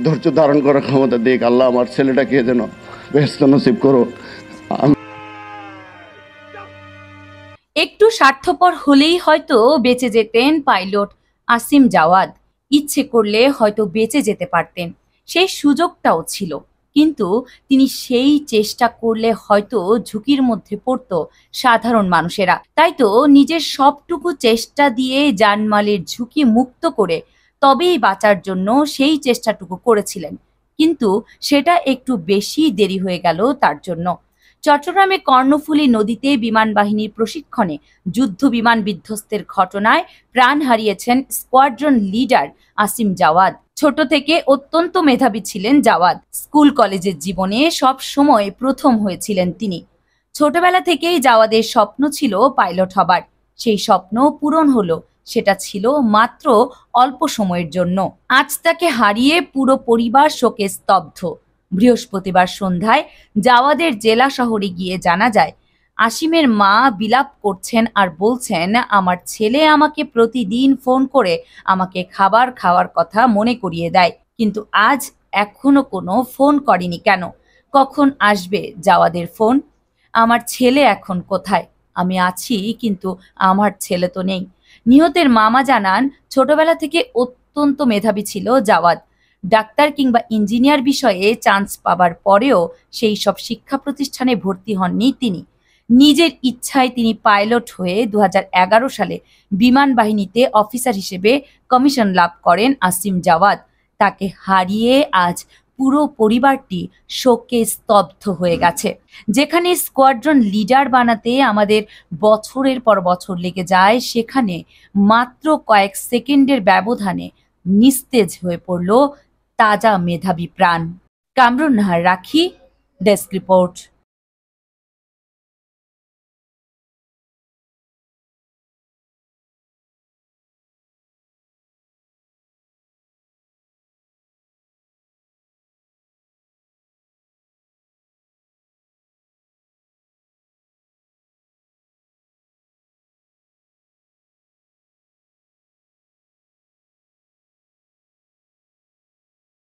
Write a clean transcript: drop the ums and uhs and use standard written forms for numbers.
ধৈর্য ধারণ করার ক্ষমতা দিক আল্লাহ, আমার ছেলেটাকে যেন বেহেশত নসিব করো। একটু স্বার্থপর হলেই হয়তো বেঁচে যেতেন পাইলট আসিম জাওয়াদ। ইচ্ছে করলে হয়তো বেঁচে যেতে পারতেন, সেই সুযোগটাও ছিল। কিন্তু তিনি সেই চেষ্টা করলে হয়তো ঝুঁকির মধ্যে পড়তো সাধারণ মানুষেরা। তাই তো নিজের সবটুকু চেষ্টা দিয়ে জানমালের ঝুঁকি মুক্ত করে তবেই বাঁচার জন্য সেই চেষ্টাটুকু করেছিলেন। কিন্তু সেটা একটু বেশি দেরি হয়ে গেল তার জন্য। চট্টগ্রামে কর্ণফুলী নদীতে বিমান বাহিনীর প্রশিক্ষণে যুদ্ধ বিমান বিধ্বস্তের ঘটনায় প্রাণ হারিয়েছেন স্কোয়াড্রন লিডার আসিম জাওয়াদ। ছোট থেকে অত্যন্ত মেধাবী ছিলেন জাওয়াদ। স্কুল কলেজের জীবনে সব সময় প্রথম হয়েছিলেন তিনি। ছোটবেলা থেকেই জাওয়াদের স্বপ্ন ছিল পাইলট হবার। সেই স্বপ্ন পূরণ হলো, সেটা ছিল মাত্র অল্প সময়ের জন্য। আজ তাকে হারিয়ে পুরো পরিবার শোকে স্তব্ধ। বৃহস্পতিবার সন্ধ্যায় জাওয়াদের জেলা শহরে গিয়ে জানা যায়, আসিমের মা বিলাপ করছেন আর বলছেন, আমার ছেলে আমাকে প্রতিদিন ফোন করে আমাকে খাবার খাওয়ার কথা মনে করিয়ে দেয়, কিন্তু আজ এখনো কোনো ফোন করেনি কেন? কখন আসবে জাওয়াদের ফোন? আমার ছেলে এখন কোথায়? আমি আছি, কিন্তু আমার ছেলে তো নেই। নিহতের মামা জানান, ছোটবেলা থেকে অত্যন্ত মেধাবী ছিল জাওয়াদ। ডাক্তার কিংবা ইঞ্জিনিয়ার বিষয়ে চান্স পাবার পরেও সেই সব শিক্ষা প্রতিষ্ঠানে ভর্তি হননি তিনি। নিজের ইচ্ছায় তিনি পাইলট হয়ে 2011 সালে বিমান বাহিনীতে অফিসার হিসেবে কমিশন লাভ করেন আসিম জাওয়াদ। তাকে হারিয়ে আজ পুরো পরিবারটি শোকে স্তব্ধ হয়ে গেছে। যেখানে স্কোয়াড্রন লিডার বানাতে আমাদের বছরের পর বছর লেগে যায়, সেখানে মাত্র কয়েক সেকেন্ডের ব্যবধানে নিস্তেজ হয়ে পড়ল তাজা মেধাবী প্রাণ। কামরুন নাহার রাখি, ডেস্ক রিপোর্ট।